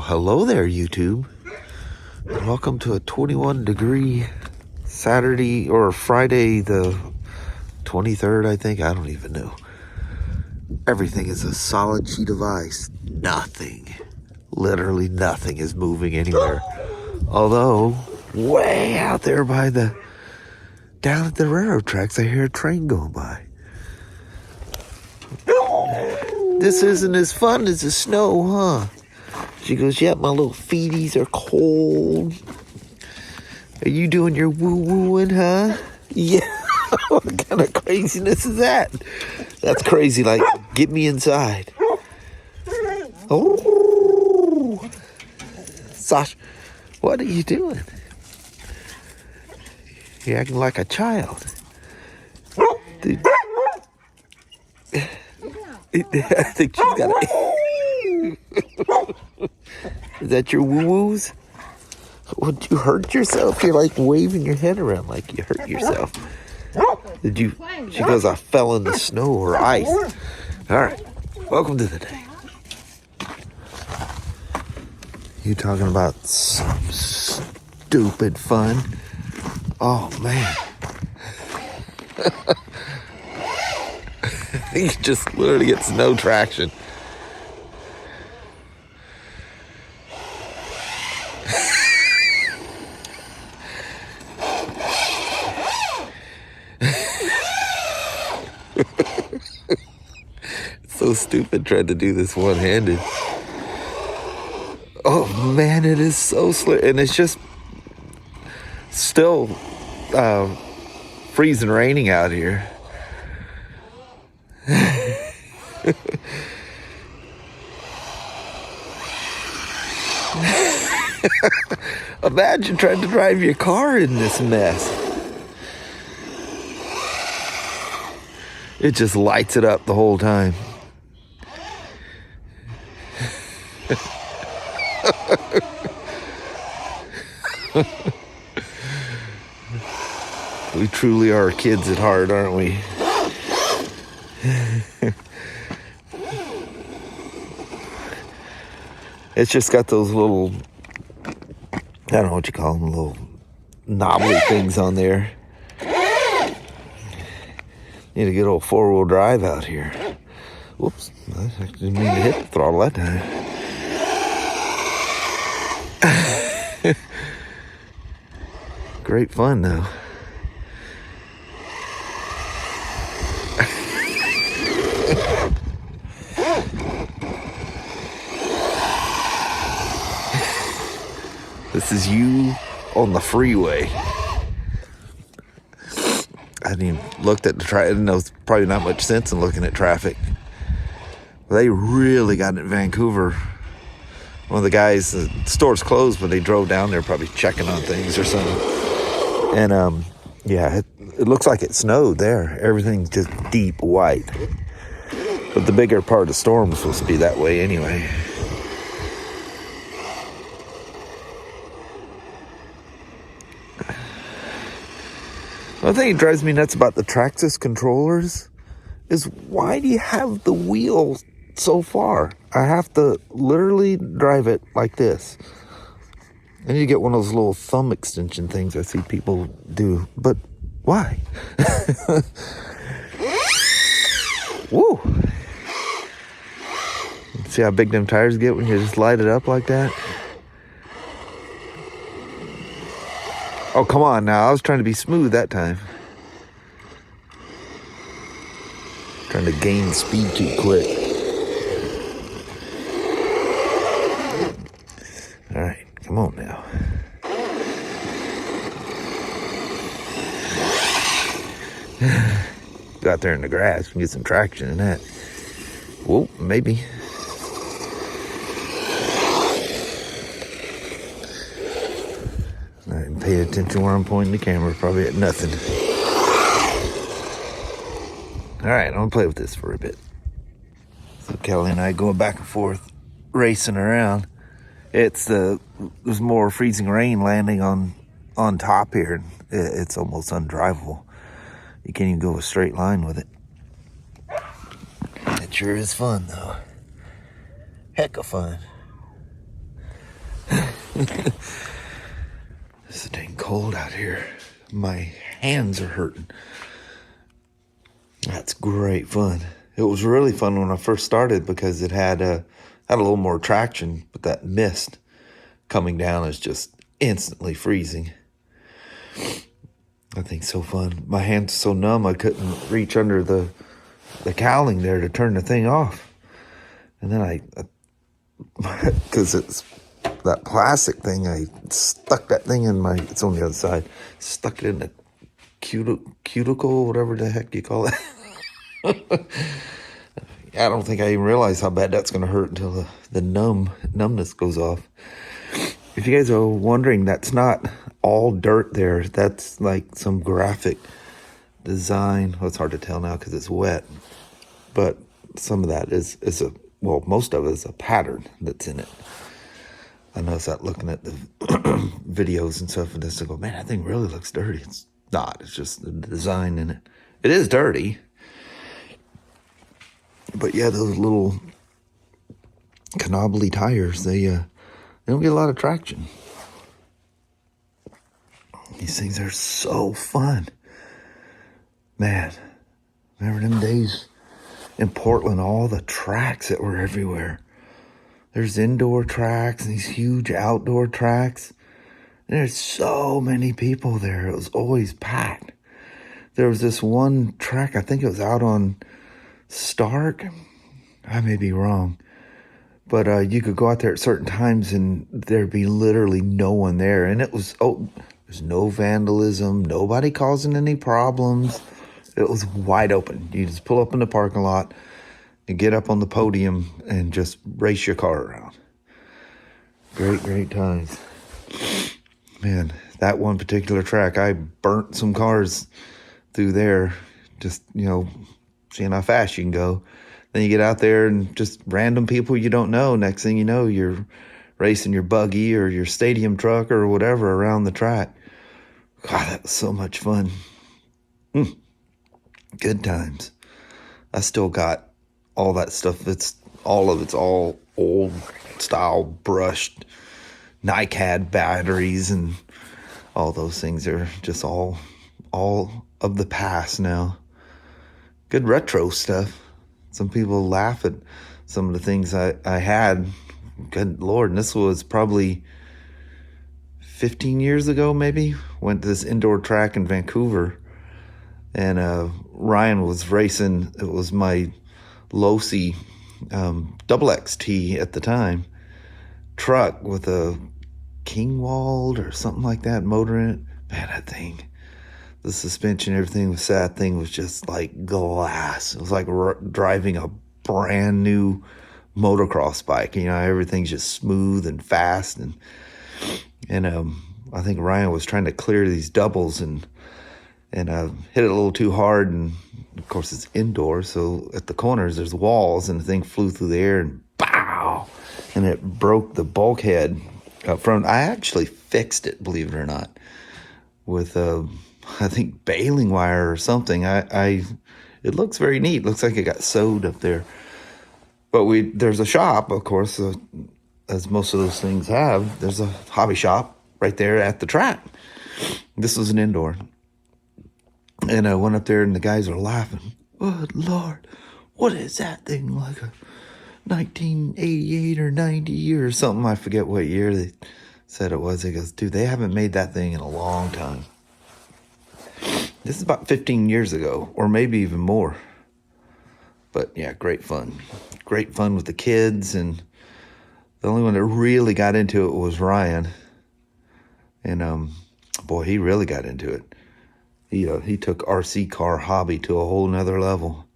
Well, hello there, YouTube. And welcome to a 21-degree Saturday or Friday the 23rd, I think. I don't even know. Everything is a solid sheet of ice. Nothing, literally nothing is moving anywhere. Although, way out there down at the railroad tracks, I hear a train going by. This isn't as fun as the snow, huh? She goes, yep, my little feeties are cold. Are you doing your woo-wooing, huh? Yeah. What kind of craziness is that? That's crazy, like, get me inside. Oh. Sash, what are you doing? You're acting like a child. Dude. I think she's got a... Is that your woo-woos? Would you hurt yourself? You're like waving your head around like you hurt yourself. Did you? She goes, I fell in the snow or ice. All right. Welcome to the day. You talking about some stupid fun? Oh, man. He just literally gets no traction. So stupid trying to do this one-handed. Oh man, it is so slick, and it's just still freezing, raining out here. Imagine trying to drive your car in this mess. It just lights it up the whole time. We truly are kids at heart, aren't we? It's just got those little, I don't know what you call them, little knobbly things on there. Need a good old four-wheel drive out here. Whoops, I didn't mean to hit the throttle that time. Great fun, though. This is you on the freeway. I hadn't even looked at the traffic. I didn't know there's probably not much sense in looking at traffic. They really got it in Vancouver. One of the guys, the store's closed, but they drove down there probably checking on things or something. And, yeah, it looks like it snowed there. Everything's just deep white. But the bigger part of the storm was supposed to be that way anyway. One thing that drives me nuts about the Traxxas controllers is why do you have the wheel so far? I have to literally drive it like this. I need to get one of those little thumb extension things I see people do. But why? Woo! See how big them tires get when you just light it up like that? Oh, come on now. I was trying to be smooth that time. Trying to gain speed too quick. All right, come on now. Go out there in the grass and get some traction in that. Whoa, maybe. I didn't pay attention where I'm pointing the camera. Probably at nothing. All right, I'm gonna play with this for a bit. So Kelly and I going back and forth, racing around. There's more freezing rain landing on top here. It's almost undrivable. You can't even go a straight line with it. It sure is fun though. Heck of fun. It's dang cold out here. My hands are hurting. That's great fun. It was really fun when I first started because it had a little more traction, but that mist coming down is just instantly freezing. I think so fun. My hands are so numb I couldn't reach under the cowling there to turn the thing off. And then because it's that plastic thing, I stuck that thing in it's on the other side, stuck it in the cuticle, whatever the heck you call it. I don't think I even realized how bad that's going to hurt until the numbness goes off. If you guys are wondering, that's not all dirt there. That's like some graphic design. Well, it's hard to tell now because it's wet. But some of that is most of it is a pattern that's in it. I noticed that looking at the videos and stuff, and just to go, man, that thing really looks dirty. It's not. It's just the design in it. It is dirty. But yeah, those little knobbly tires, they don't get a lot of traction. These things are so fun. Man, remember them days in Portland, all the tracks that were everywhere. There's indoor tracks and these huge outdoor tracks. There's so many people there. It was always packed. There was this one track, I think it was out on Stark. I may be wrong. But you could go out there at certain times and there'd be literally no one there. And it was, there's no vandalism, nobody causing any problems. It was wide open. You just pull up in the parking lot and get up on the podium and just race your car around. Great times. Man, that one particular track, I burnt some cars through there, just, seeing how fast you can go. Then you get out there and just random people you don't know. Next thing you know, you're racing your buggy or your stadium truck or whatever around the track. God, that was so much fun. Good times. I still got all that stuff. It's all old style brushed NiCad batteries, and all those things are just all of the past now. Good retro stuff. Some people laugh at some of the things I had. Good Lord, and this was probably 15 years ago, maybe. Went to this indoor track in Vancouver, and Ryan was racing. It was my Losi double XT at the time truck with a Kingwald or something like that motor in it. Man, that thing, the suspension, everything was that thing was just like glass. It was like driving a brand new motocross bike. Everything's just smooth and fast, and I think Ryan was trying to clear these doubles and hit it a little too hard, and of course it's indoor, so at the corners there's walls, and the thing flew through the air and pow, and it broke the bulkhead up front. I actually fixed it, believe it or not, with I think baling wire or something. It looks very neat. Looks like it got sewed up there. But there's a shop, of course, as most of those things have. There's a hobby shop right there at the track. This was an indoor. And I went up there and the guys are laughing. Oh, Lord, what is that thing? Like a 1988 or 90 or something. I forget what year they said it was. He goes, dude, they haven't made that thing in a long time. This is about 15 years ago, or maybe even more. But yeah, great fun. Great fun with the kids. And the only one that really got into it was Ryan. And boy, he really got into it. He took RC car hobby to a whole nother level.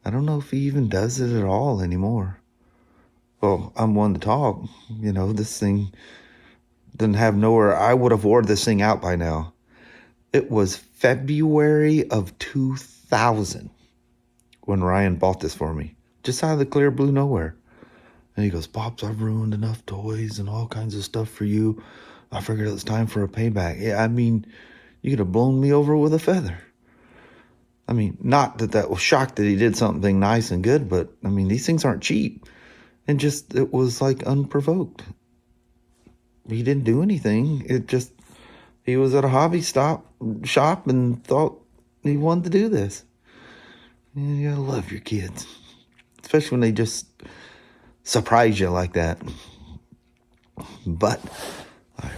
I don't know if he even does it at all anymore. Well, I'm one to talk. This thing doesn't have nowhere. I would have wore this thing out by now. It was February of 2000 when Ryan bought this for me. Just out of the clear blue nowhere. And he goes, Pops, I've ruined enough toys and all kinds of stuff for you. I figured it was time for a payback. Yeah, you could have blown me over with a feather. Not that was shocked that he did something nice and good, but, these things aren't cheap. And just, it was like unprovoked. he didn't do anything. He was at a hobby shop and thought he wanted to do this. And you gotta love your kids, especially when they just surprise you like that. But I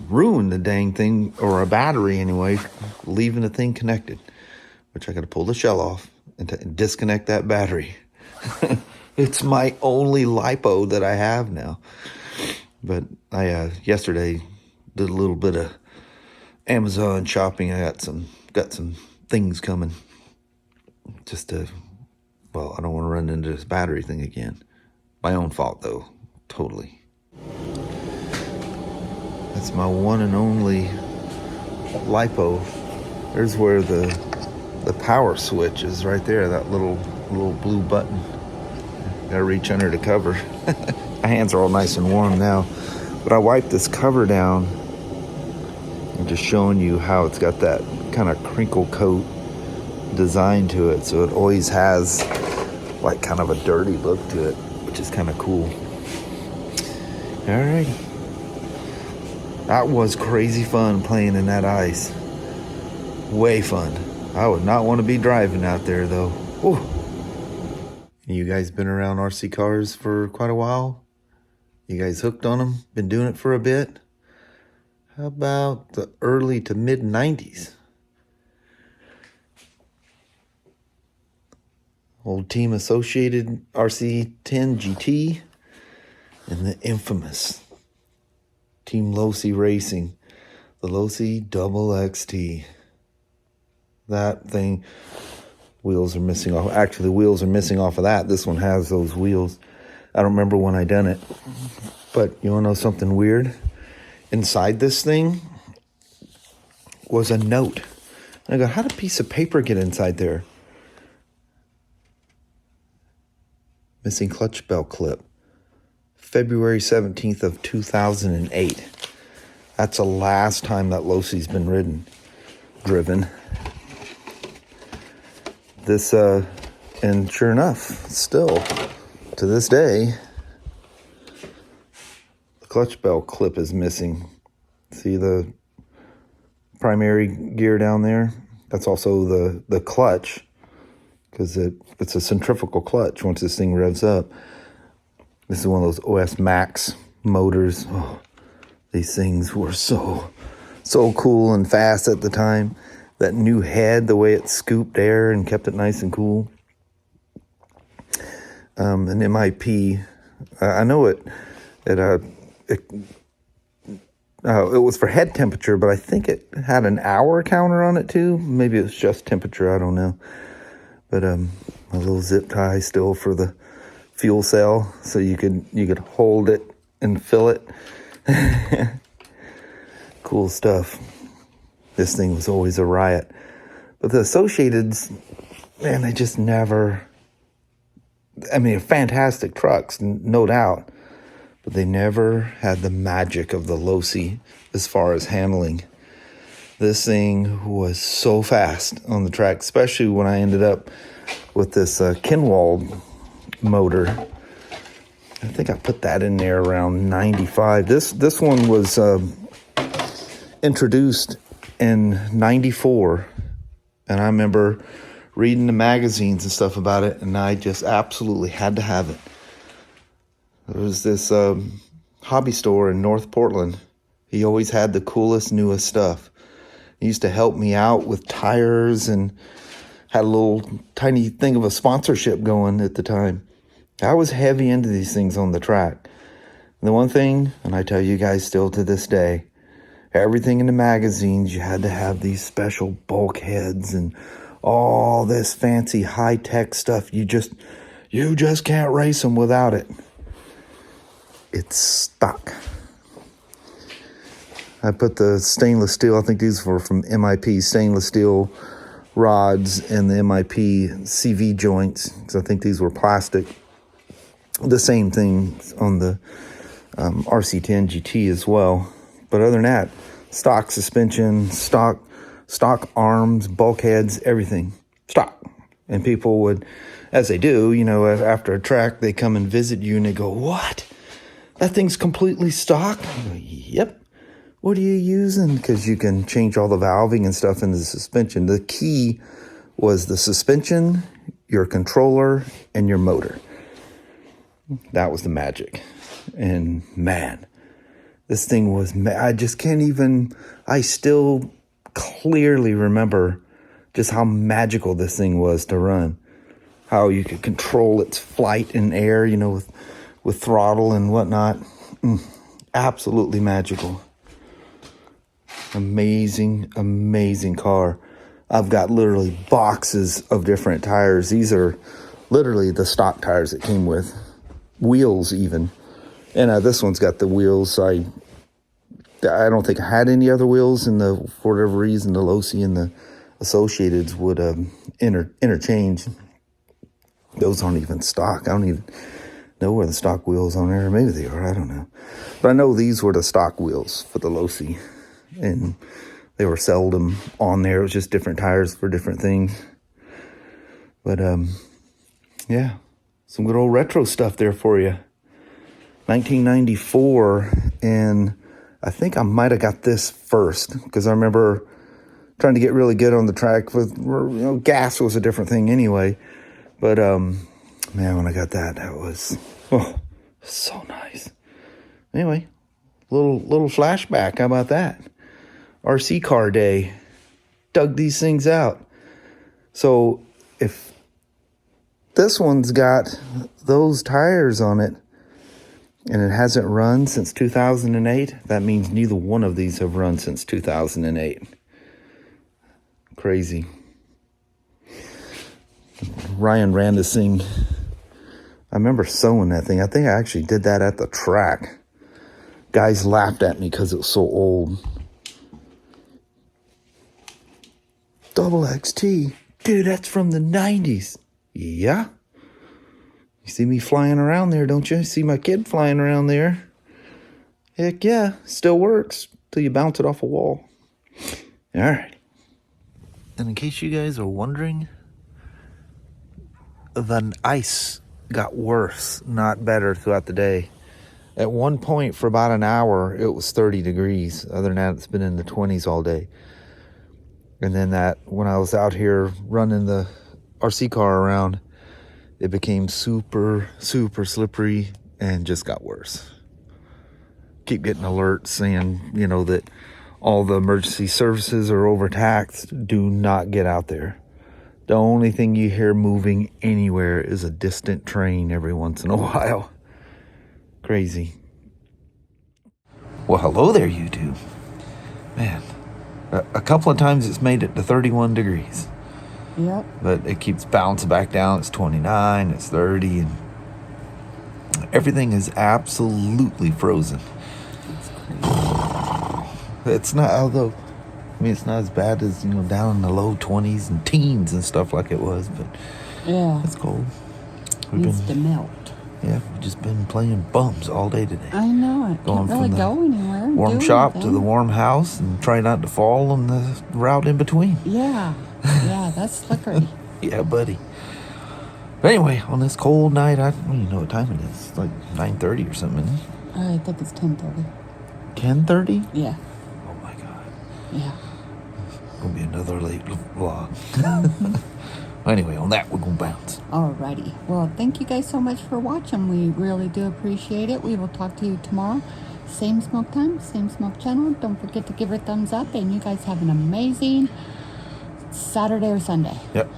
ruined the dang thing, or a battery anyway, leaving the thing connected, which I got to pull the shell off and disconnect that battery. It's my only lipo that I have now. But I yesterday did a little bit of Amazon shopping. I got some things coming. Just to, well, I don't want to run into this battery thing again. My own fault though, totally. That's my one and only lipo. There's where the power switch is, right there, that little blue button. Gotta reach under the cover. My hands are all nice and warm now, but I wiped this cover down. I'm just showing you how it's got that kind of crinkle coat design to it, so it always has like kind of a dirty look to it, which is kind of cool. Alrighty. That was crazy fun playing in that ice. Way fun. I would not want to be driving out there though. Whew. You guys been around RC cars for quite a while? You guys hooked on them? Been doing it for a bit? How about the early to mid 90s? Old Team Associated RC10 GT and the infamous Team Losi Racing, the Losi Double XT. That thing, wheels are missing off. Actually, the wheels are missing off of that. This one has those wheels. I don't remember when I done it. But you want to know something weird? Inside this thing was a note. And I go, how did a piece of paper get inside there? Missing clutch belt clip. February 17th of 2008. That's the last time that Losi's been driven. This, and sure enough, still, to this day, the clutch belt clip is missing. See the primary gear down there? That's also the clutch, because it's a centrifugal clutch once this thing revs up. This is one of those OS Max motors. Oh, these things were so cool and fast at the time. That new head, the way it scooped air and kept it nice and cool. An MIP, I know it was for head temperature, but I think it had an hour counter on it too. Maybe it's just temperature, I don't know. But a little zip tie still for the fuel cell, so you could hold it and fill it. Cool stuff. This thing was always a riot. But the Associateds, man, they just never, I mean, fantastic trucks, no doubt, but they never had the magic of the Losi as far as handling. This thing was so fast on the track, especially when I ended up with this Kinwald motor. I think I put that in there around 95. This one was introduced in 94, and I remember reading the magazines and stuff about it, and I just absolutely had to have it. There was this hobby store in North Portland. He always had the coolest, newest stuff. He used to help me out with tires and had a little tiny thing of a sponsorship going at the time. I was heavy into these things on the track. And the one thing, and I tell you guys still to this day, everything in the magazines, you had to have these special bulkheads and all this fancy high-tech stuff. You just can't race them without it. It's stock. I put the stainless steel, I think these were from MIP, stainless steel rods and the MIP CV joints, because I think these were plastic. The same thing on the RC10 GT as well. But other than that, stock suspension, stock arms, bulkheads, everything. Stock. And people would, as they do, after a track, they come and visit you and they go, "What? that thing's completely stock. I go, yep. What are you using? Because you can change all the valving and stuff in the suspension. The key was the suspension, your controller, and your motor. That was the magic. And man, this thing was, I just can't even, I still clearly remember just how magical this thing was to run. How you could control its flight in air, you know, with throttle and whatnot. Absolutely magical. Amazing, amazing car. I've got literally boxes of different tires. These are literally the stock tires it came with. Wheels even. And this one's got the wheels. I don't think I had any other wheels, and for whatever reason, the Losi and the Associateds would interchange. Those aren't even stock. I don't even know where the stock wheels on there. Maybe they are. I don't know. But I know these were the stock wheels for the Losi. And they were seldom on there. It was just different tires for different things. But, yeah. Some good old retro stuff there for you. 1994. And I think I might have got this first. Because I remember trying to get really good on the track. With, you know, gas was a different thing anyway. But, man, when I got that was, so nice. Anyway, little flashback. How about that? RC car day. Dug these things out. So if this one's got those tires on it and it hasn't run since 2008, that means neither one of these have run since 2008. Crazy. Ryan ran this thing. I remember sewing that thing. I think I actually did that at the track. Guys laughed at me because it was so old. Double XT. Dude, that's from the 90's. Yeah. You see me flying around there, don't you? See my kid flying around there. Heck yeah. Still works till you bounce it off a wall. All right. And in case you guys are wondering, the ice got worse, not better throughout the day. At one point for about an hour, it was 30 degrees. Other than that, it's been in the 20s all day. And then when I was out here running the RC car around, it became super, super slippery and just got worse. Keep getting alerts saying, you know, that all the emergency services are overtaxed. Do not get out there. The only thing you hear moving anywhere is a distant train every once in a while. Crazy. Well, hello there, YouTube. Man. A couple of times it's made it to 31 degrees. Yep. But it keeps bouncing back down. It's 29, it's 30, and everything is absolutely frozen. It's crazy. It's not, although, I mean, it's not as bad as, you know, down in the low 20s and teens and stuff like it was, but yeah, it's cold. Needs to melt. Yeah, we've just been playing bums all day today. I know it. Can't really go anywhere. Warm shop to the warm house and try not to fall on the route in between. Yeah. Yeah, that's slippery. Yeah, buddy. But anyway, on this cold night, I don't even know what time it is. It's like 9:30 or something, isn't it? I think it's 10:30. 10:30? Yeah. Oh my God. Yeah. It's gonna be another late vlog. Anyway, on that, we're gonna bounce. Alrighty. Well, thank you guys so much for watching. We really do appreciate it. We will talk to you tomorrow. Same smoke time, same smoke channel. Don't forget to give it a thumbs up. And you guys have an amazing Saturday or Sunday. Yep.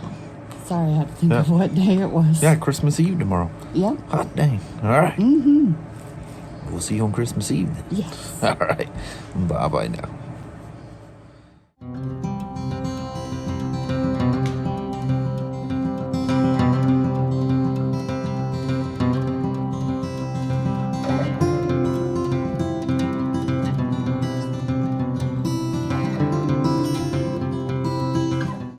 Sorry, I had to think of what day it was. Yeah, Christmas Eve tomorrow. Yep. Hot dang. All right. Mm-hmm. We'll see you on Christmas Eve then. Yes. All right. Bye-bye now.